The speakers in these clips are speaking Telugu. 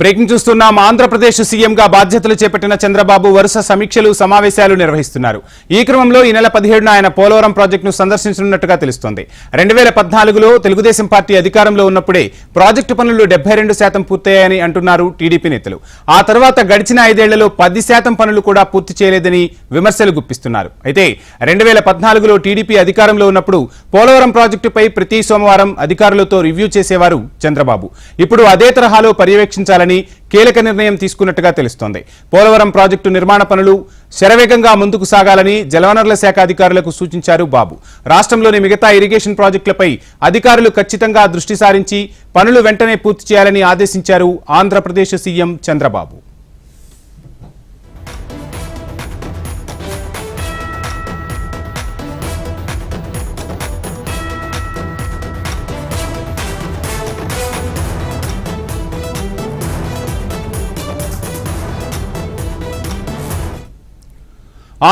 బ్రేకింగ్ చూస్తున్నాం. ఆంధ్రప్రదేశ్ సీఎంగా బాధ్యతలు చేపట్టిన చంద్రబాబు వరుస సమీక్షలు సమావేశాలు నిర్వహిస్తున్నారు. ఈ క్రమంలో ఈ నెల 17న ఆయన పోలవరం ప్రాజెక్టును సందర్శించనున్నట్టుగా తెలుస్తోంది. 2014లో తెలుగుదేశం పార్టీ అధికారంలో ఉన్నప్పుడే ప్రాజెక్టు పనులు 72% పూర్తయ్యాయని అంటున్నారు టీడీపీ నేతలు. ఆ తర్వాత గడిచిన 5 ఏళ్లలో 10% పనులు కూడా పూర్తి చేయలేదని విమర్శలు గుప్పిస్తున్నారు. అయితే 2014లో టీడీపీ అధికారంలో ఉన్నప్పుడు పోలవరం ప్రాజెక్టుపై ప్రతి సోమవారం అధికారులతో రివ్యూ చేసేవారు చంద్రబాబు. ఇప్పుడు అదే తరహాలో పర్యవేక్షించాలని కీలక నిర్ణయం తీసుకున్నట్టుగా తెలుస్తోంది. పోలవరం ప్రాజెక్టు నిర్మాణ పనులు శరవేగంగా ముందుకు సాగాలని జలవనరుల శాఖ అధికారులకు సూచించారు బాబు. రాష్ట్రంలోని మిగతా ఇరిగేషన్ ప్రాజెక్టులపై అధికారులు ఖచ్చితంగా దృష్టి సారించి పనులు వెంటనే పూర్తి చేయాలని ఆదేశించారు ఆంధ్రప్రదేశ్ సీఎం చంద్రబాబు.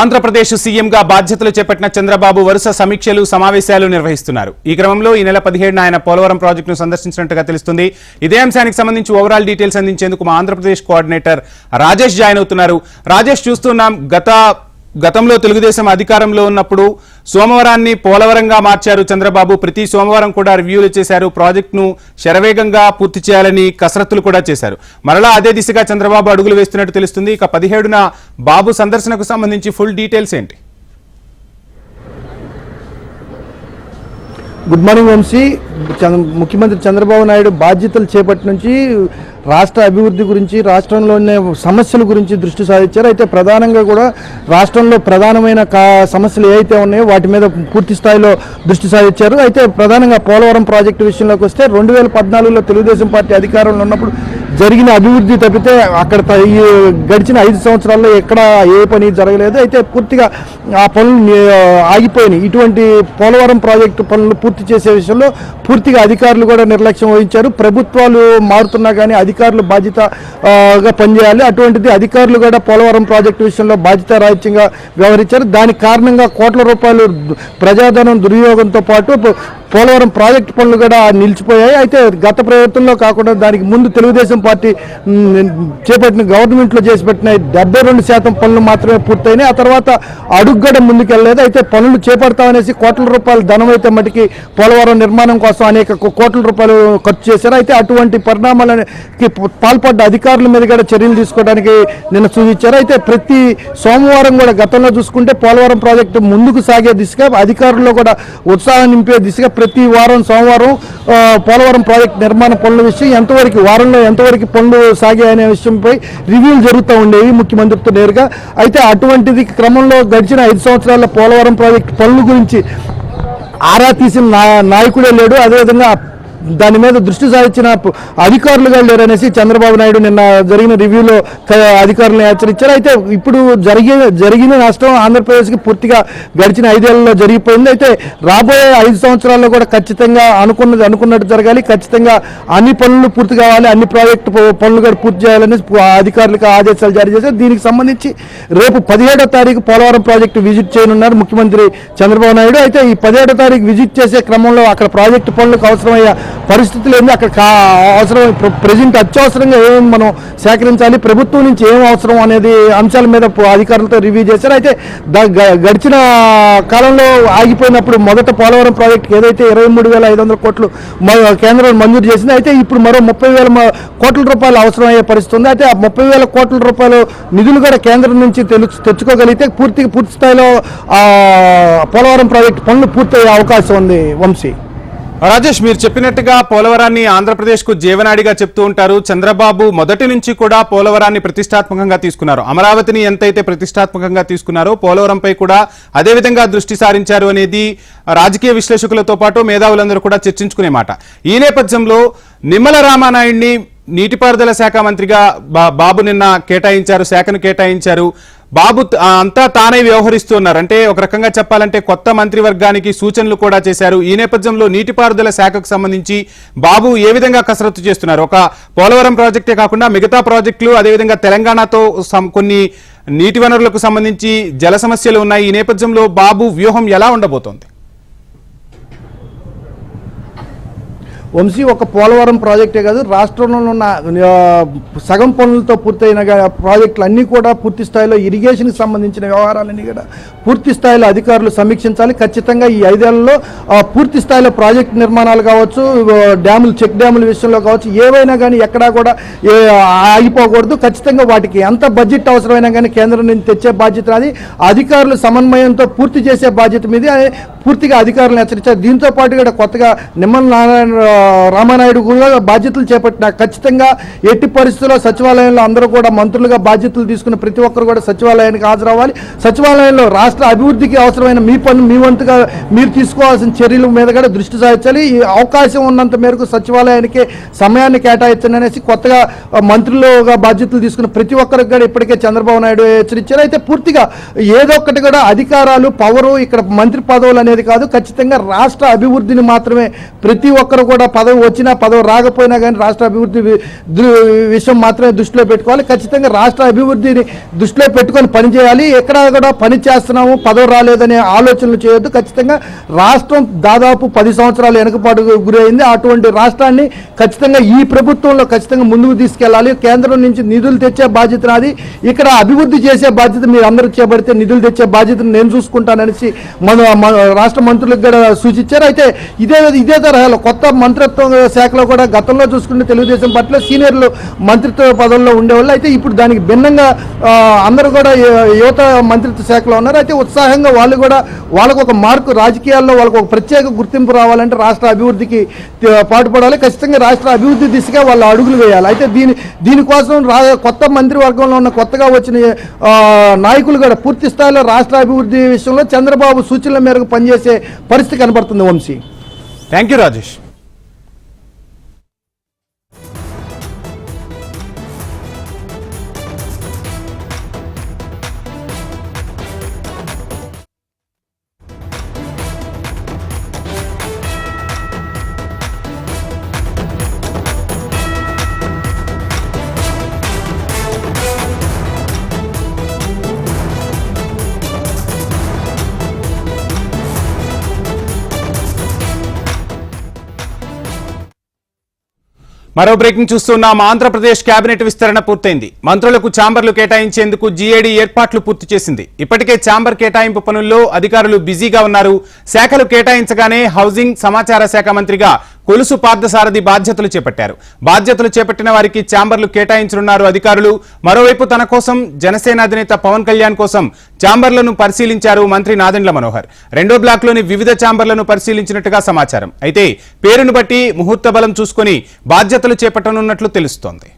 ఆంధ్రప్రదేశ్ సీఎంగా బాధ్యతలు చేపట్టిన చంద్రబాబు వరుస సమీక్షలు సమావేశాలు నిర్వహిస్తున్నారు. ఈ క్రమంలో ఈ నెల 17న ఆయన పోలవరం ప్రాజెక్టును సందర్శించినట్టుగా తెలుస్తుంది. ఇదే అంశానికి సంబంధించి ఓవరాల్ డీటెయిల్స్ అందించేందుకు మా ఆంధ్రప్రదేశ్ కోఆర్డినేటర్ రాజేష్ జాయిన్ అవుతున్నారు. రాజేష్, చూస్తున్నాం గతంలో తెలుగుదేశం అధికారంలో ఉన్నప్పుడు సోమవారాన్ని పోలవరంగా మార్చారు చంద్రబాబు. ప్రతి సోమవారం కూడా రివ్యూలు చేశారు. ప్రాజెక్టును శరవేగంగా పూర్తి చేయాలని కసరత్తులు కూడా చేశారు. మరలా అదే దిశగా చంద్రబాబు అడుగులు వేస్తున్నట్టు తెలుస్తుంది. ఇక 17న బాబు సందర్శనకు సంబంధించి ఫుల్ డీటెయిల్స్ ఏంటి? Good morning Vamshi. ముఖ్యమంత్రి చంద్రబాబు నాయుడు బాధ్యతలు చేపట్టి నుంచి రాష్ట్ర అభివృద్ధి గురించి, రాష్ట్రంలోని సమస్యల గురించి దృష్టి సారించారు. అయితే ప్రధానంగా కూడా రాష్ట్రంలో ప్రధానమైన సమస్యలు ఏవైతే ఉన్నాయో వాటి మీద పూర్తి స్థాయిలో దృష్టి సారించారు. అయితే ప్రధానంగా పోలవరం ప్రాజెక్టు విషయంలోకి వస్తే 2014లో తెలుగుదేశం పార్టీ అధికారంలో ఉన్నప్పుడు జరిగిన అభివృద్ధి తప్పితే అక్కడ గడిచిన 5 సంవత్సరాల్లో ఎక్కడ ఏ పని జరగలేదు. అయితే పూర్తిగా ఆ పనులు ఆగిపోయినాయి. ఇటువంటి పోలవరం ప్రాజెక్టు పనులు పూర్తి చేసే విషయంలో పూర్తిగా అధికారులు కూడా నిర్లక్ష్యం వహించారు. ప్రభుత్వాలు మారుతున్నా కానీ అధికారులు బాధ్యతగా పనిచేయాలి. అటువంటిది అధికారులు కూడా పోలవరం ప్రాజెక్టు విషయంలో బాధ్యతారాహిత్యంగా వ్యవహరించారు. దానికి కారణంగా కోట్ల రూపాయలు ప్రజాధనం దుర్వినియోగంతో పాటు పోలవరం ప్రాజెక్టు పనులు కూడా నిలిచిపోయాయి. అయితే గత ప్రభుత్వంలో కాకుండా దానికి ముందు తెలుగుదేశం పార్టీ చేపట్టిన గవర్నమెంట్లో చేసి పెట్టిన 72% పనులు మాత్రమే పూర్తయినాయి. ఆ తర్వాత అడుగ్గడ ముందుకెళ్ళలేదు. అయితే పనులు చేపడతామనేసి కోట్ల రూపాయల ధనం అయితే మటుకి పోలవరం నిర్మాణం కోసం అనేక కోట్ల రూపాయలు ఖర్చు చేశారు. అయితే అటువంటి పరిణామాలకి పాల్పడ్డ అధికారుల మీద కూడా చర్యలు తీసుకోవడానికి నిన్న సూచించారు. అయితే ప్రతి సోమవారం కూడా గతంలో చూసుకుంటే పోలవరం ప్రాజెక్టు ముందుకు సాగే దిశగా అధికారుల్లో కూడా ఉత్సాహం నింపే దిశగా ప్రతి వారం సోమవారం పోలవరం ప్రాజెక్టు నిర్మాణ పనుల విషయం వారంలో ఎంతవరకు పనులు సాగాయనే విషయంపై రివ్యూలు జరుగుతూ ఉండేవి ముఖ్యమంత్రితో నేరుగా. అయితే అటువంటిది క్రమంలో గడిచిన 5 సంవత్సరాల పోలవరం ప్రాజెక్టు పనుల గురించి ఆరా తీసిన నాయకుడే లేడు. అదేవిధంగా దాని మీద దృష్టి సారించిన అధికారులుగా లేరనేసి చంద్రబాబు నాయుడు నిన్న జరిగిన రివ్యూలో అధికారులను హెచ్చరించారు. అయితే ఇప్పుడు జరిగిన నష్టం ఆంధ్రప్రదేశ్కి పూర్తిగా గడిచిన 5 ఏళ్లలో జరిగిపోయింది. అయితే రాబోయే 5 సంవత్సరాల్లో కూడా ఖచ్చితంగా అనుకున్నట్టు జరగాలి. ఖచ్చితంగా అన్ని పనులు పూర్తి కావాలి. అన్ని ప్రాజెక్టు పనులు కూడా పూర్తి చేయాలని అధికారులకు ఆదేశాలు జారీ చేశారు. దీనికి సంబంధించి రేపు 17వ తారీఖు పోలవరం ప్రాజెక్టు విజిట్ చేయనున్నారు ముఖ్యమంత్రి చంద్రబాబు నాయుడు. అయితే ఈ 17వ తారీఖు విజిట్ చేసే క్రమంలో అక్కడ ప్రాజెక్టు పనులకు అవసరమయ్యే పరిస్థితులు ఏంది, అక్కడ అవసరం ప్రజెంట్ అత్యవసరంగా ఏమేమి మనం సేకరించాలి, ప్రభుత్వం నుంచి ఏం అవసరం అనేది అంశాల మీద అధికారులతో రివ్యూ చేశారు. అయితే గడిచిన కాలంలో ఆగిపోయినప్పుడు మొదట పోలవరం ప్రాజెక్టుకి ఏదైతే 23,500 కోట్లు కేంద్రం మంజూరు చేసింది. అయితే ఇప్పుడు మరో 30,000 కోట్ల రూపాయలు అవసరమయ్యే పరిస్థితి ఉంది. అయితే ఆ 30,000 కోట్ల రూపాయలు నిధులు కూడా కేంద్రం నుంచి తెచ్చుకోగలిగితే పూర్తి స్థాయిలో పోలవరం ప్రాజెక్టు పనులు పూర్తయ్యే అవకాశం ఉంది. వంశీ, రాజేష్, మీరు చెప్పినట్టుగా పోలవరాన్ని ఆంధ్రప్రదేశ్కు జీవనాడిగా చెప్తూ ఉంటారు. చంద్రబాబు మొదటి నుంచి కూడా పోలవరాన్ని ప్రతిష్టాత్మకంగా తీసుకున్నారు. అమరావతిని ఎంతైతే ప్రతిష్టాత్మకంగా తీసుకున్నారో పోలవరంపై కూడా అదేవిధంగా దృష్టి సారించారు అనేది రాజకీయ విశ్లేషకులతో పాటు మేధావులందరూ కూడా చర్చించుకునే మాట. ఈ నేపథ్యంలో నిమ్మల రామానాయుడిని నీటిపారుదల శాఖ మంత్రిగా బాబు నిన్న శాఖను కేటాయించారు. బాబు అంతా తానే వ్యవహరిస్తున్నారు. అంటే ఒక రకంగా చెప్పాలంటే కొత్త మంత్రివర్గానికి సూచనలు కూడా చేశారు. ఈ నేపథ్యంలో నీటిపారుదల శాఖకు సంబంధించి బాబు ఏ విధంగా కసరత్తు చేస్తున్నారు? ఒక పోలవరం ప్రాజెక్టే కాకుండా మిగతా ప్రాజెక్టులు, అదేవిధంగా తెలంగాణతో కొన్ని నీటి వనరులకు సంబంధించి జల సమస్యలు ఉన్నాయి. ఈ నేపథ్యంలో బాబు వ్యూహం ఎలా ఉండబోతోంది? వంశీ ఒక పోలవరం ప్రాజెక్టే కాదు, రాష్ట్రంలో ఉన్న సగం పనులతో పూర్తయిన ప్రాజెక్టులు అన్నీ కూడా పూర్తి స్థాయిలో ఇరిగేషన్కి సంబంధించిన వ్యవహారాలన్నీ కూడా పూర్తి స్థాయిలో అధికారులు సమీక్షించాలి. ఖచ్చితంగా ఈ 5 ఏళ్లలో పూర్తి స్థాయిలో ప్రాజెక్టు నిర్మాణాలు కావచ్చు, డ్యాములు, చెక్ డ్యాముల విషయంలో కావచ్చు, ఏవైనా కానీ ఎక్కడా కూడా ఆగిపోకూడదు. ఖచ్చితంగా వాటికి ఎంత బడ్జెట్ అవసరమైనా కానీ కేంద్రం నుంచి తెచ్చే బాధ్యత అది. అధికారులు సమన్వయంతో పూర్తి చేసే బాధ్యత మీద పూర్తిగా అధికారులను హెచ్చరించారు. దీంతో పాటు కూడా కొత్తగా నిమ్మల రామానాయుడు కూడా బాధ్యతలు చేపట్టిన ఖచ్చితంగా ఎట్టి పరిస్థితుల్లో సచివాలయంలో అందరూ కూడా మంత్రులుగా బాధ్యతలు తీసుకున్న ప్రతి ఒక్కరు కూడా సచివాలయానికి హాజరవ్వాలి. సచివాలయంలో రాష్ట్ర అభివృద్ధికి అవసరమైన మీ పని మీ వంతుగా మీరు తీసుకోవాల్సిన చర్యల మీద కూడా దృష్టి సారించాలి. ఈ అవకాశం ఉన్నంత మేరకు సచివాలయానికి సమయాన్ని కేటాయించండి అనేసి కొత్తగా మంత్రులుగా బాధ్యతలు తీసుకున్న ప్రతి ఒక్కరికి కూడా ఇప్పటికే చంద్రబాబు నాయుడు హెచ్చరించారు. అయితే పూర్తిగా ఏదో ఒకటి కూడా అధికారాలు, పవరు ఇక్కడ మంత్రి పదవులు అనేది కాదు, ఖచ్చితంగా రాష్ట్ర అభివృద్ధిని మాత్రమే ప్రతి ఒక్కరు కూడా పదవి వచ్చినా పదవి రాకపోయినా కానీ రాష్ట్ర అభివృద్ధి విషయం మాత్రమే దృష్టిలో పెట్టుకోవాలి. ఖచ్చితంగా రాష్ట్ర అభివృద్ధిని దృష్టిలో పెట్టుకొని పనిచేయాలి. ఎక్కడ కూడా పని చేస్తున్నాము పదవి రాలేదనే ఆలోచనలు చేయొద్దు. ఖచ్చితంగా రాష్ట్రం దాదాపు 10 సంవత్సరాలు వెనుకపాటు గురైంది. అటువంటి రాష్ట్రాన్ని ఖచ్చితంగా ఈ ప్రభుత్వంలో ఖచ్చితంగా ముందుకు తీసుకెళ్లాలి. కేంద్రం నుంచి నిధులు తెచ్చే బాధ్యత నాది, ఇక్కడ అభివృద్ధి చేసే బాధ్యత మీరు అందరూ చేపడితే నిధులు తెచ్చే బాధ్యతను నేను చూసుకుంటాననేసి రాష్ట్ర మంత్రులకు కూడా సూచించారు. అయితే ఇదే తరహాలో కొత్త మంత్రిత్వ శాఖలో కూడా గతంలో చూసుకుంటే తెలుగుదేశం పార్టీలో సీనియర్లు మంత్రిత్వ పదవుల్లో ఉండేవాళ్ళు. అయితే ఇప్పుడు దానికి భిన్నంగా అందరూ కూడా యువత మంత్రిత్వ శాఖలో ఉన్నారు. అయితే ఉత్సాహంగా వాళ్ళు కూడా వాళ్ళకు ఒక మార్కు, రాజకీయాల్లో వాళ్ళకు ఒక ప్రత్యేక గుర్తింపు రావాలంటే రాష్ట్ర అభివృద్ధికి పాటుపడాలి. ఖచ్చితంగా రాష్ట్ర అభివృద్ధి దిశగా వాళ్ళు అడుగులు వేయాలి. అయితే దీనికోసం కొత్త మంత్రివర్గంలో ఉన్న కొత్తగా వచ్చిన నాయకులు కూడా పూర్తి స్థాయిలో రాష్ట్ర అభివృద్ధి విషయంలో చంద్రబాబు సూచనల మేరకు పనిచేసే పరిస్థితి కనబడుతుంది. Vamshi, thank you Rajesh. మరో బ్రేకింగ్ చూస్తున్నాం. ఆంధ్రప్రదేశ్ కేబినెట్ విస్తరణ పూర్తయింది. మంత్రులకు ఛాంబర్లు కేటాయించేందుకు జీఏడీ ఏర్పాట్లు పూర్తి చేసింది. ఇప్పటికే ఛాంబర్ కేటాయింపు పనుల్లో అధికారులు బిజీగా ఉన్నారు. శాఖలు కేటాయించగానే హౌసింగ్, సమాచార శాఖ మంత్రిగా కొలుసు పార్థసారథి బాధ్యతలు చేపట్టారు. బాధ్యతలు చేపట్టిన వారికి ఛాంబర్లు కేటాయించనున్నారు అధికారులు. మరోవైపు తన కోసం జనసేన అధినేత పవన్ కళ్యాణ్ కోసం ఛాంబర్లను పరిశీలించారు మంత్రి నాదెండ్ల మనోహర్. 2వ బ్లాక్లోని వివిధ ఛాంబర్లను పరిశీలించినట్టుగా సమాచారం. అయితే పేరును బట్టి ముహూర్త బలం చూసుకుని బాధ్యతలు చేపట్టనున్నట్లు తెలుస్తోంది.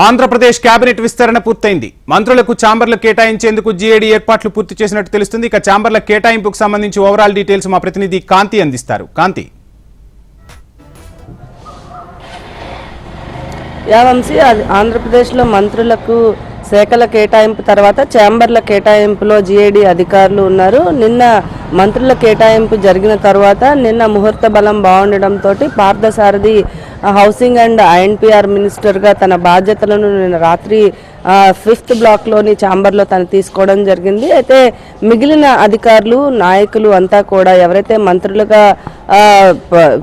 ఆంధ్రప్రదేశ్ కేబినెట్ విస్తరణ పూర్తయింది. మంత్రులకు ఛాంబర్లు కేటాయించేందుకు జీఏడీ ఏర్పాట్లు పూర్తి చేసినట్టు తెలుస్తుంది. ఇక ఛాంబర్ల కేటాయింపుకు సంబంధించి ఓవరాల్ డీటెయిల్స్ మా ప్రతినిధి కాంతి అందిస్తారు. కాంతి. వంశీ, ఆంధ్రప్రదేశ్లో మంత్రులకు శాఖల కేటాయింపు తర్వాత ఛాంబర్ల కేటాయింపులో జీఏడీ అధికారులు ఉన్నారు. నిన్న మంత్రుల కేటాయింపు జరిగిన తర్వాత నిన్న ముహూర్త బలం బాగుండడంతో పార్థసారథి హౌసింగ్ అండ్ ఐఎన్పిఆర్ మినిస్టర్గా తన బాధ్యతలను నిన్న రాత్రి 5th బ్లాక్లోని ఛాంబర్లో తను తీసుకోవడం జరిగింది. అయితే మిగిలిన అధికారులు, నాయకులు అంతా కూడా ఎవరైతే మంత్రులుగా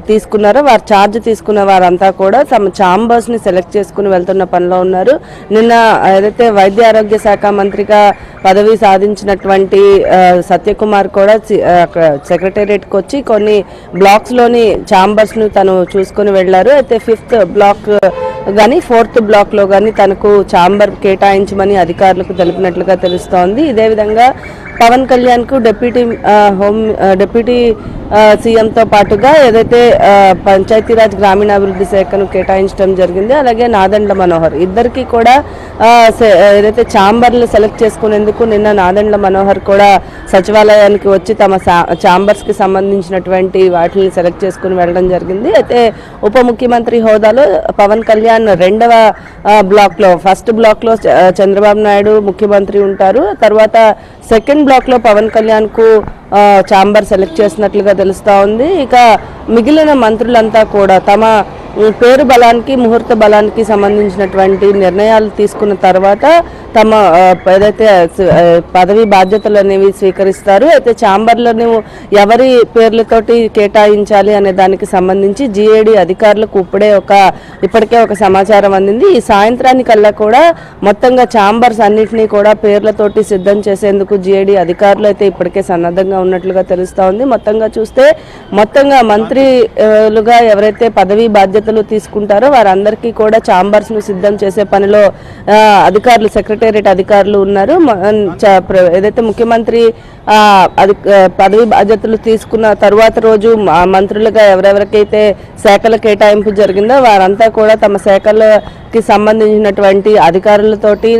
తీసుకున్నారో వారు ఛార్జ్ తీసుకున్న వారంతా కూడా తమ ఛాంబర్స్ని సెలెక్ట్ చేసుకుని వెళ్తున్న పనిలో ఉన్నారు. నిన్న ఏదైతే వైద్య ఆరోగ్య శాఖ మంత్రిగా పదవి సాధించినటువంటి సత్యకుమార్ కూడా సెక్రటేరియట్కి వచ్చి కొన్ని బ్లాక్స్లోని ఛాంబర్స్ను తను చూసుకుని వెళ్లారు. అయితే 5th బ్లాక్ కానీ 4th బ్లాక్లో కానీ తనకు ఛాంబర్ కేటాయించమని అధికారులకు తెలిపినట్లుగా తెలుస్తోంది. ఇదే విధంగా పవన్ కళ్యాణ్కు డిప్యూటీ సీఎంతో పాటుగా ఏదైతే పంచాయతీరాజ్ గ్రామీణాభివృద్ధి శాఖను కేటాయించడం జరిగింది. అలాగే నాదెండ్ల మనోహర్ ఇద్దరికి కూడా ఏదైతే ఛాంబర్లు సెలెక్ట్ చేసుకునేందుకు నిన్న నాదెండ్ల మనోహర్ కూడా సచివాలయానికి వచ్చి తమ ఛాంబర్స్కి సంబంధించినటువంటి వాటిని సెలెక్ట్ చేసుకుని వెళ్ళడం జరిగింది. అయితే ఉప ముఖ్యమంత్రి హోదాలో పవన్ కళ్యాణ్ 2వ బ్లాక్లో, 1st బ్లాక్లో చంద్రబాబు నాయుడు ముఖ్యమంత్రి ఉంటారు. తర్వాత 2nd బ్లాక్లో పవన్ కళ్యాణ్కు ఛాంబర్ సెలెక్ట్ చేసినట్లుగా తెలుస్తూ ఉంది. ఇక మిగిలిన మంత్రులంతా కూడా తమ పేరు బలానికి ముహూర్త బలానికి సంబంధించినటువంటి నిర్ణయాలు తీసుకున్న తర్వాత తమ ఏదైతే పదవి బాధ్యతలు అనేవి స్వీకరిస్తారు. అయితే ఛాంబర్లను ఎవరి పేర్లతోటి కేటాయించాలి అనే దానికి సంబంధించి GAD అధికారులకు ఇప్పటికే ఒక సమాచారం అందింది. ఈ సాయంత్రానికల్లా కూడా మొత్తంగా ఛాంబర్స్ అన్నింటినీ కూడా పేర్లతోటి సిద్ధం చేసేందుకు GAD అధికారులు అయితే ఇప్పటికే సన్నద్ధంగా ఉన్నట్లుగా తెలుస్తా ఉంది. మొత్తంగా మంత్రులుగా ఎవరైతే పదవి బాధ్యతలు తీసుకుంటారో వారందరికీ కూడా ఛాంబర్స్ ను సిద్ధం చేసే పనిలో అధికారులు సెక్రటేరియట్ అధికారులు ఉన్నారు. ఏదైతే ముఖ్యమంత్రి పదవి బాధ్యతలు తీసుకున్న తరువాత రోజు మంత్రులుగా ఎవరెవరికైతే శాఖల కేటాయింపు జరిగిందో వారంతా కూడా తమ శాఖలకి సంబంధించినటువంటి అధికారులతోటి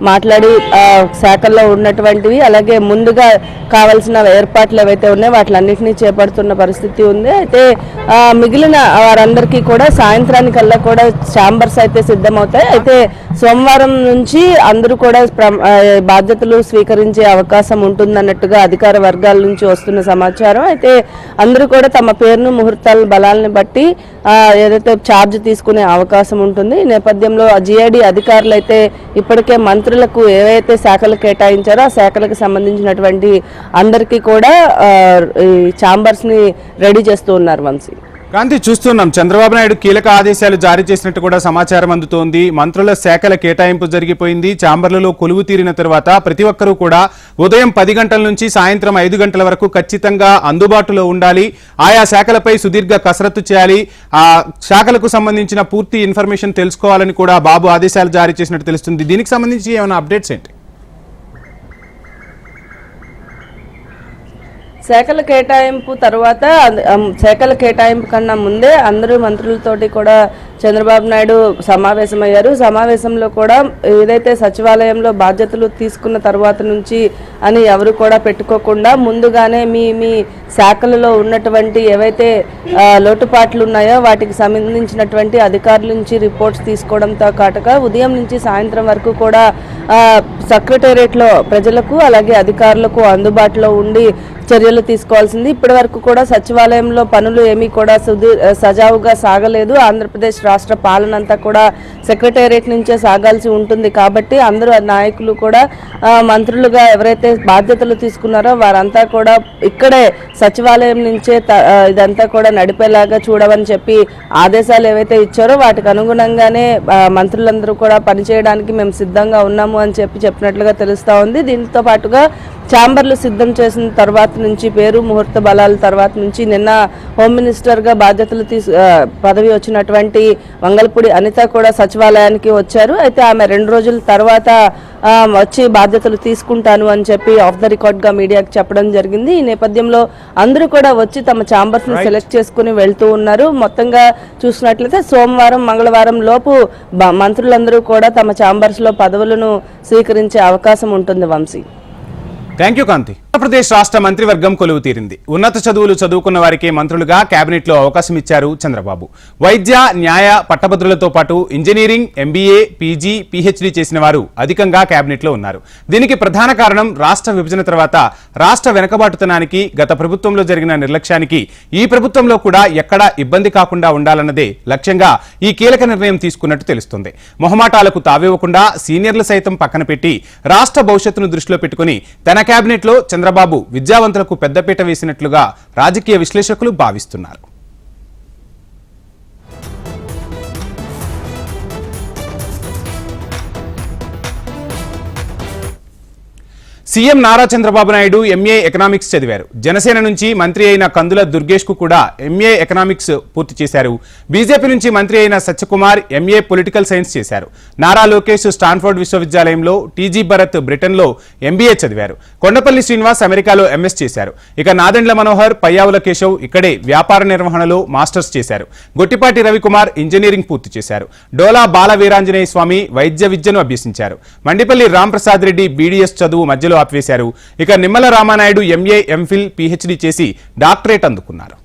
మాట్లాడి శాఖల్లో ఉన్నటువంటివి అలాగే ముందుగా కావాల్సిన ఏర్పాట్లు ఏవైతే ఉన్నాయో వాటిలన్నింటినీ చేపడుతున్న పరిస్థితి ఉంది. అయితే మిగిలిన వారందరికీ కూడా సాయంత్రానికల్లా కూడా ఛాంబర్స్ అయితే సిద్ధమవుతాయి. అయితే సోమవారం నుంచి అందరూ కూడా బాధ్యతలు స్వీకరించే అవకాశం ఉంటుందన్నట్టుగా అధికార వర్గాల నుంచి వస్తున్న సమాచారం. అయితే అందరూ కూడా తమ పేరును ముహూర్తాల బలాలను బట్టి ఏదైతే ఛార్జ్ తీసుకునే అవకాశం ఉంటుంది. ఈ నేపథ్యంలో GAD అధికారులు అయితే ఇప్పటికే మంత్రులకు ఏవైతే శాఖలు కేటాయించారో ఆ శాఖలకు సంబంధించినటువంటి అందరికీ కూడా ఈ ఛాంబర్స్ ని రెడీ చేస్తూ ఉన్నారు. వంశీ క్రాంతి, చూస్తున్నాం చంద్రబాబు నాయుడు కీలక ఆదేశాలు జారీ చేసినట్టు కూడా సమాచారం అందుతోంది. మంత్రుల శాఖల కేటాయింపు జరిగిపోయింది. ఛాంబర్లలో కొలువు తీరిన తర్వాత ప్రతి ఒక్కరూ కూడా ఉదయం 10 గంటల నుంచి సాయంత్రం 5 గంటల వరకు ఖచ్చితంగా అందుబాటులో ఉండాలి. ఆయా శాఖలపై సుదీర్ఘ కసరత్తు చేయాలి. ఆ శాఖలకు సంబంధించిన పూర్తి ఇన్ఫర్మేషన్ తెలుసుకోవాలని కూడా బాబు ఆదేశాలు జారీ చేసినట్టు తెలుస్తుంది. దీనికి సంబంధించి ఏమైనా అప్డేట్స్ ఏంటి? శాఖల కేటాయింపు తర్వాత శాఖల కేటాయింపు కన్నా ముందే అందరూ మంత్రులతోటి కూడా చంద్రబాబు నాయుడు సమావేశమయ్యారు. సమావేశంలో కూడా ఏదైతే సచివాలయంలో బాధ్యతలు తీసుకున్న తర్వాత నుంచి అని ఎవరు కూడా పెట్టుకోకుండా ముందుగానే మీ శాఖలలో ఉన్నటువంటి ఏవైతే లోటుపాట్లు ఉన్నాయో వాటికి సంబంధించినటువంటి అధికారుల నుంచి రిపోర్ట్స్ తీసుకోవడంతో కాటుగా ఉదయం నుంచి సాయంత్రం వరకు కూడా సెక్రటేరియట్లో ప్రజలకు అలాగే అధికారులకు అందుబాటులో ఉండి చర్యలు తీసుకోవాల్సింది. ఇప్పటి వరకు కూడా సచివాలయంలో పనులు ఏమీ కూడా సజావుగా సాగలేదు. ఆంధ్రప్రదేశ్ రాష్ట్ర పాలన అంతా కూడా సెక్రటేరియట్ నుంచే సాగాల్సి ఉంటుంది. కాబట్టి అందరూ నాయకులు కూడా మంత్రులుగా ఎవరైతే బాధ్యతలు తీసుకున్నారో వారంతా కూడా ఇక్కడే సచివాలయం నుంచే ఇదంతా కూడా నడిపేలాగా చూడమని చెప్పి ఆదేశాలు ఏవైతే ఇచ్చారో వాటికి అనుగుణంగానే మంత్రులందరూ కూడా పనిచేయడానికి మేము సిద్ధంగా ఉన్నాము అని చెప్పినట్లుగా తెలుస్తా ఉంది. దీంతో పాటుగా ఛాంబర్లు సిద్ధం చేసిన తర్వాత నుంచి పేరు ముహూర్త బలాల తర్వాత నుంచి నిన్న హోమ్ మినిస్టర్గా బాధ్యతలు పదవి వచ్చినటువంటి వంగల్పూడి అనిత కూడా సచివాలయానికి వచ్చారు. అయితే ఆమె 2 రోజుల తర్వాత వచ్చి బాధ్యతలు తీసుకుంటాను అని చెప్పి ఆఫ్ ద రికార్డ్గా మీడియాకి చెప్పడం జరిగింది. ఈ నేపథ్యంలో అందరూ కూడా వచ్చి తమ ఛాంబర్స్ని సెలెక్ట్ చేసుకుని వెళ్తూ ఉన్నారు. మొత్తంగా చూసినట్లయితే సోమవారం మంగళవారం లోపు మంత్రులందరూ కూడా తమ ఛాంబర్స్లో పదవులను స్వీకరించే అవకాశం ఉంటుంది. వంశీ, థ్యాంక్ యూ కాంతి. ఆంధ్రప్రదేశ్ రాష్ట్ర మంత్రివర్గం కొలువు తీరింది. ఉన్నత చదువులు చదువుకున్న వారికి మంత్రులుగా కేబినెట్ లో అవకాశం ఇచ్చారు చంద్రబాబు. వైద్య, న్యాయ, పట్టభద్రులతో పాటు ఇంజనీరింగ్, MBA, PG, PhD చేసిన వారు అధికంగా కేబినెట్ లో ఉన్నారు. దీనికి ప్రధాన కారణం రాష్ట్ర విభజన తర్వాత రాష్ట్ర వెనకబాటుతనానికి, గత ప్రభుత్వంలో జరిగిన నిర్లక్ష్యానికి ఈ ప్రభుత్వంలో కూడా ఎక్కడా ఇబ్బంది కాకుండా ఉండాలన్నదే లక్ష్యంగా ఈ కీలక నిర్ణయం తీసుకున్నట్టు తెలుస్తుంది. మొహమాటాలకు తావివ్వకుండా సీనియర్లు సైతం పక్కన పెట్టి రాష్ట్ర భవిష్యత్తును దృష్టిలో పెట్టుకుని తన కేబినెట్ లో చంద్రబాబు విద్యావంతులకు పెద్దపీట వేసినట్లుగా రాజకీయ విశ్లేషకులు భావిస్తున్నారు. CM Nara Chandrababu Naidu MA economics చదివారు. జనసేన నుంచి మంత్రి అయిన కందుల దుర్గేష్ కు కూడా MA ఎకనామిక్స్ పూర్తి చేశారు. బీజేపీ నుంచి మంత్రి అయిన సత్యకుమార్ MA పొలిటికల్ సైన్స్ చేశారు. నారా లోకేష్ స్టాన్ఫోర్డ్ విశ్వవిద్యాలయంలో, TG భరత్ బ్రిటన్లో MBA చదివారు. కొండపల్లి శ్రీనివాస్ అమెరికాలో MS చేశారు. ఇక నాదెండ్ల మనోహర్, పయ్యావుల కేశవ్ ఇక్కడే వ్యాపార నిర్వహణలో మాస్టర్స్ చేశారు. గొట్టిపాటి రవికుమార్ ఇంజనీరింగ్ పూర్తి చేశారు. డోలా బాల వీరాంజనేయ స్వామి వైద్య విద్యను అభ్యసించారు. మండిపల్లి రాంప్రసాద్ రెడ్డి BDS చదువు మధ్యలో ఆపివేశారు. ఇక Nimmala Ramanaidu MA, MPhil, PhD చేసి డాక్టరేట్ అందుకున్నారు.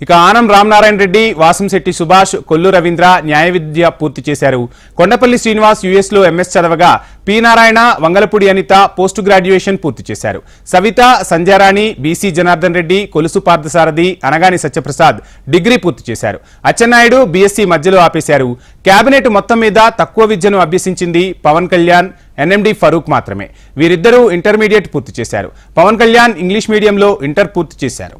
ఇక ఆనం రామనారాయణ రెడ్డి, వాసంశెట్టి సుభాష్, కొల్లు రవీంద్ర న్యాయ విద్య పూర్తి చేశారు. కొండపల్లి శ్రీనివాస్ యుఎస్ లో ఎంఎస్ చదవగా P Narayana, Vangalapudi Anitha post graduation పూర్తి చేశారు. సవిత, సంధ్యారాణి, బీసీ జనార్దన్ రెడ్డి, కొలుసు పార్థసారథి, అనగాని సత్యప్రసాద్ డిగ్రీ పూర్తి చేశారు. అచ్చెన్నాయుడు బీఎస్సీ మధ్యలో ఆపేశారు. కేబినెట్ మొత్తం మీద తక్కువ విద్యను అభ్యసించింది పవన్ కళ్యాణ్, ఎన్ఎండి ఫరూక్ మాత్రమే. వీరిద్దరూ ఇంటర్మీడియట్ పూర్తి చేశారు. పవన్ కళ్యాణ్ ఇంగ్లీష్ మీడియంలో ఇంటర్ పూర్తి చేశారు.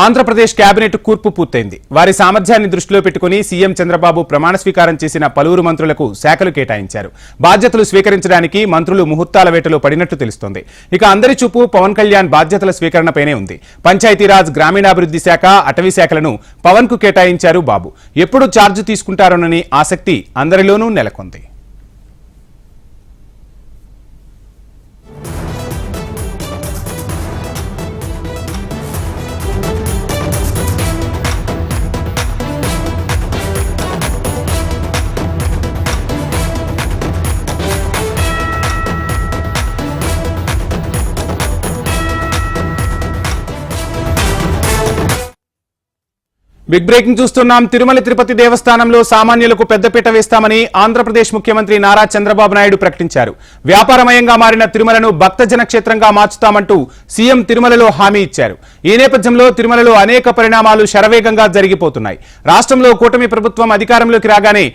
ఆంధ్రప్రదేశ్ కేబినెట్ కూర్పు పూర్తయింది. వారి సామర్థ్యాన్ని దృష్టిలో పెట్టుకుని సీఎం చంద్రబాబు ప్రమాణ స్వీకారం చేసిన పలువురు మంత్రులకు శాఖలు కేటాయించారు. బాధ్యతలు స్వీకరించడానికి మంత్రులు ముహూర్తాల వేటలో పడినట్టు తెలుస్తోంది. ఇక అందరి చూపు పవన్ కళ్యాణ్ బాధ్యతల స్వీకరణపైనే ఉంది. పంచాయతీరాజ్, గ్రామీణాభివృద్ధి శాఖ, అటవీ శాఖలను పవన్ కు కేటాయించారు బాబు. ఎప్పుడు ఛార్జ్ తీసుకుంటారోనని ఆసక్తి అందరిలోనూ నెలకొంది. బిగ్ బ్రేకింగ్ చూస్తున్నాం. తిరుమల తిరుపతి దేవస్థానంలో సామాన్యులకు పెద్దపీట వేస్తామని ఆంధ్రప్రదేశ్ ముఖ్యమంత్రి నారా చంద్రబాబు నాయుడు ప్రకటించారు. వ్యాపారమయంగా మారిన తిరుమలను భక్తజన క్షేత్రంగా మార్చుతామంటూ సీఎం తిరుమలలో హామీ ఇచ్చారు. ఈ నేపథ్యంలో తిరుమలలో అనేక పరిణామాలు శరవేగంగా జరిగిపోతున్నాయి. రాష్ట్రంలో కూటమి ప్రభుత్వం అధికారంలోకి రాగానే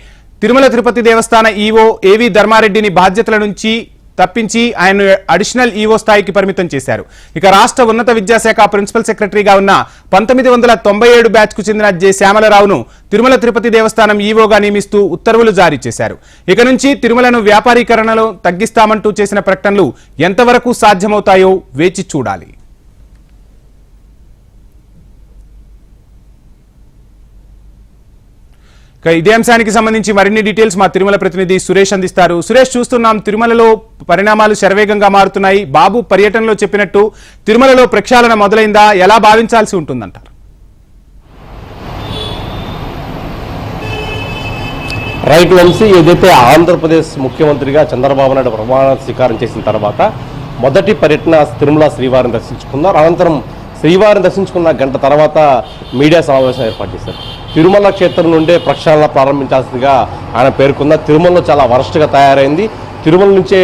తిరుమల తిరుపతి దేవస్థాన ఈవో ఏవి ధర్మారెడ్డిని బాధ్యతల నుంచి తప్పించి ఆయన అడిషనల్ ఈవో స్థాయికి పరిమితం చేశారు. ఇక రాష్ట్ర ఉన్నత విద్యాశాఖ ప్రిన్సిపల్ సెక్రటరీగా ఉన్న 1997 బ్యాచ్ కు చెందిన జె శ్యామలరావును తిరుమల తిరుపతి దేవస్థానం ఈవోగా నియమిస్తూ ఉత్తర్వులు జారీ చేశారు. ఇక నుంచి తిరుమలను వ్యాపారీకరణలో తగ్గిస్తామంటూ చేసిన ప్రకటనలు ఎంతవరకు సాధ్యమవుతాయో వేచి చూడాలి. ఇదే అంశానికి సంబంధించి మరిన్ని డీటెయిల్స్ మా తిరుమల ప్రతినిధి సురేష్ అందిస్తారు. సురేష్, చూస్తున్నాం తిరుమలలో పరిణామాలు శరవేగంగా మారుతున్నాయి. బాబు పర్యటనలో చెప్పినట్టు తిరుమలలో ప్రక్షాళన మొదలైందా? ఎలా భావించాల్సి ఉంటుందంటారు? రైట్ వంశీ, ఏదైతే ఆంధ్రప్రదేశ్ ముఖ్యమంత్రిగా చంద్రబాబు నాయుడు ప్రమాణ స్వీకారం చేసిన తర్వాత మొదటి పర్యటన తిరుమల శ్రీవారిని దర్శించుకున్నారు. అనంతరం శ్రీవారిని దర్శించుకున్న గంట తర్వాత మీడియా సమావేశం ఏర్పాటు చేశారు. తిరుమల క్షేత్రం నుండే ప్రక్షాళన ప్రారంభించాల్సిందిగా ఆయన పేర్కొన్న తిరుమలలో చాలా వరస్ట్గా తయారైంది. తిరుమల నుంచే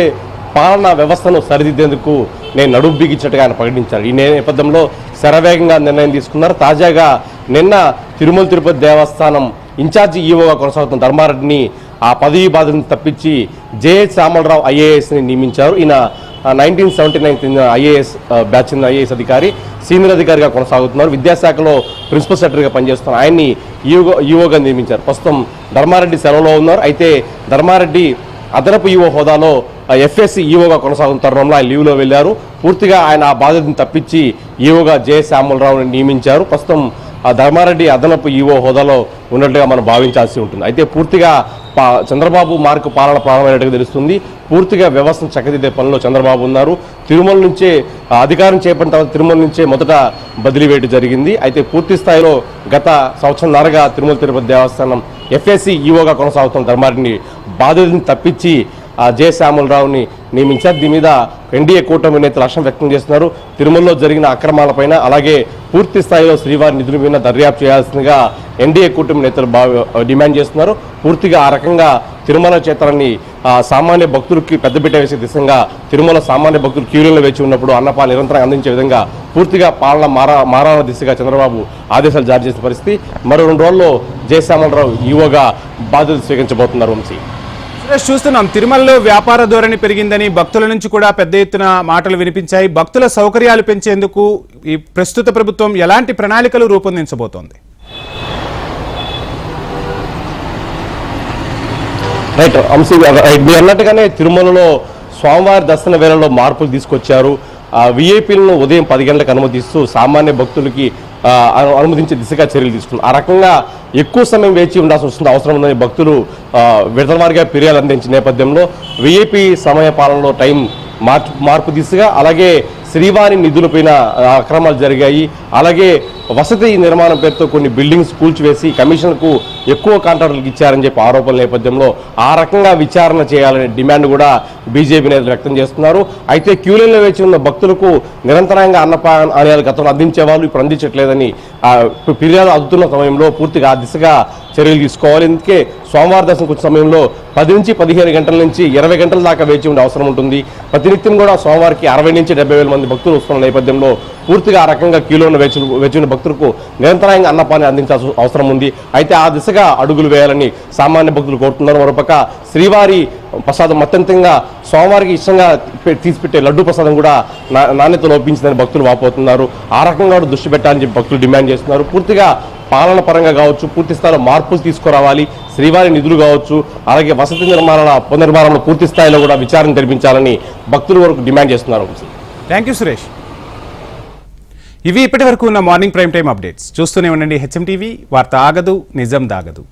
పాలనా వ్యవస్థను సరిదిద్దేందుకు నేను నడుం బిగించినట్టుగా ఆయన ప్రకటించారు. ఈ నేపథ్యంలో శరవేగంగా నిర్ణయం తీసుకున్నారు. తాజాగా నిన్న తిరుమల తిరుపతి దేవస్థానం ఇన్ఛార్జి ఈవోగా కొనసాగుతున్న ధర్మారెడ్డిని ఆ పదవీ బాధ్యతను తప్పించి జె శ్యామలరావు ఐఏఎస్ని నియమించారు. ఈయన 1979 ఐఏఎస్ బ్యాచ్ చెందిన ఐఏఎస్ అధికారి, సీనియర్ అధికారిగా కొనసాగుతున్నారు. విద్యాశాఖలో ప్రిన్సిపల్ సెక్రటరీగా పనిచేస్తున్నారు. ఆయన్ని ఈవోగా నియమించారు. ప్రస్తుతం ధర్మారెడ్డి సెలవులో ఉన్నారు. అయితే ధర్మారెడ్డి అదనపు ఈవో హోదాలో ఎఫ్ఎస్సి ఈవోగా కొనసాగుతున్న తరుణంలో ఆయన లీవ్లో వెళ్లారు. పూర్తిగా ఆయన ఆ బాధ్యతను తప్పించి ఈవోగా జె శ్యామలరావుని నియమించారు. ప్రస్తుతం ధర్మారెడ్డి అదనపు ఈవో హోదాలో ఉన్నట్లుగా మనం భావించాల్సి ఉంటుంది. అయితే పూర్తిగా చంద్రబాబు మార్కు పాలన ప్రారంభమైనట్టుగా తెలుస్తుంది. పూర్తిగా వ్యవస్థను చక్కదిద్దే పనిలో చంద్రబాబు ఉన్నారు. తిరుమల నుంచే అధికారం చేపట్టిన తర్వాత తిరుమల నుంచే మొదట బదిలీ వేయడం జరిగింది. అయితే పూర్తి స్థాయిలో గత సంవత్సరంన్నరగా తిరుమల తిరుపతి దేవస్థానం ఎఫ్ఎస్సి ఈవోగా కొనసాగుతున్న ధర్మారెడ్డిని బాధ్యతను తప్పించి జె శ్యామలరావుని నియమించారు. దీని మీద ఎన్డీఏ కూటమి నేతలు హర్షం వ్యక్తం చేస్తున్నారు. తిరుమలలో జరిగిన అక్రమాలపైన, అలాగే పూర్తి స్థాయిలో శ్రీవారి నిధుల మీద దర్యాప్తు చేయాల్సిందిగా ఎన్డీఏ కూటమి నేతలు డిమాండ్ చేస్తున్నారు. పూర్తిగా ఆ రకంగా తిరుమల క్షేత్రాన్ని సామాన్య భక్తులకి పెద్దపీట వేసే దిశగా తిరుమల సామాన్య భక్తులు క్యూరీలో వేచి ఉన్నప్పుడు అన్నపాలు నిరంతరం అందించే విధంగా పూర్తిగా పాలన మారాల దిశగా చంద్రబాబు ఆదేశాలు జారీ చేసిన పరిస్థితి. మరో 2 రోజుల్లో జె శ్యామలరావు ఈవోగా బాధ్యతలు స్వీకరించబోతున్నారు. వంశీ, చూస్తున్నాం తిరుమలలో వ్యాపార ధోరణి పెరిగిందని భక్తుల నుంచి కూడా పెద్ద ఎత్తున మాటలు వినిపించాయి. భక్తుల సౌకర్యాలు పెంచేందుకు ఈ ప్రస్తుత ప్రభుత్వం ఎలాంటి ప్రణాళికలు రూపొందించబోతోంది? రైట్ వంశీ, మీరు అన్నట్టుగానే తిరుమలలో స్వామివారి దర్శన వేళల్లో మార్పులు తీసుకొచ్చారు. విఐపీలను ఉదయం 10 గంటలకు అనుమతిస్తూ సామాన్య భక్తులకి అనుమతించే దిశగా చర్యలు తీసుకున్నారు. ఆ రకంగా ఎక్కువ సమయం వేచి ఉండాల్సి వస్తుంది, అవసరం ఉందని భక్తులు విడతవారిగా ఫిర్యాదు అందించిన నేపథ్యంలో విఐపీ సమయ పాలనలో టైం మార్పు దిశగా, అలాగే శ్రీవారి నిధులపైన అక్రమాలు జరిగాయి, అలాగే వసతి నిర్మాణం పేరుతో కొన్ని బిల్డింగ్స్ కూల్చివేసి కమిషన్కు ఎక్కువ కాంట్రాక్టులకు ఇచ్చారని చెప్పి ఆరోపణల నేపథ్యంలో ఆ రకంగా విచారణ చేయాలనే డిమాండ్ కూడా బీజేపీ నేతలు వ్యక్తం చేస్తున్నారు. అయితే క్యూలైన్లో వేచి ఉన్న భక్తులకు నిరంతరంగా అన్నపానాలు గతంలో అందించేవాళ్ళు ఇప్పుడు అందించట్లేదని ఫిర్యాదు అందుతున్న సమయంలో పూర్తిగా ఆ దిశగా చర్యలు తీసుకోవాలి. అందుకే సోమవారం దర్శనకు వచ్చే సమయంలో 10 నుంచి 15 గంటల నుంచి 20 గంటల దాకా వేచి ఉండే అవసరం ఉంటుంది. ప్రతినిత్యం కూడా సోమవారికి 60 నుంచి 70,000 మంది భక్తులు వస్తున్న నేపథ్యంలో పూర్తిగా ఆ రకంగా క్యూలోనే వేచి ఉన్న భక్తులకు నిరంతరంగా అన్నపాన్ని అందించాల్సిన అవసరం ఉంది. అయితే ఆ దిశగా అడుగులు వేయాలని సామాన్య భక్తులు కోరుతున్నారు. మరోపక్క శ్రీవారి ప్రసాదం అత్యంతంగా సోమవారికి ఇష్టంగా తీసిపెట్టే లడ్డు ప్రసాదం కూడా నాణ్యత లోపించిందని భక్తులు వాపోతున్నారు. ఆ రకంగా కూడా దృష్టి పెట్టాలని చెప్పి భక్తులు డిమాండ్ చేస్తున్నారు. పూర్తిగా పాలన పరంగా కావచ్చు, పూర్తి స్థాయిలో మార్పులు తీసుకురావాలి. శ్రీవారి నిధులు కావచ్చు, అలాగే వసతి పునర్నిర్మాణంలో పూర్తి స్థాయిలో కూడా విచారణ జరిపించాలని భక్తుల వరకు డిమాండ్ చేస్తున్నారు. Thank you Suresh. ఇవి ఇప్పటి వరకు ఉన్న మార్నింగ్ ప్రైమ్ టైం అప్డేట్స్. చూస్తూనే ఉండండి హెచ్ఎం టీవీ. వార్త ఆగదు, నిజం దాగదు.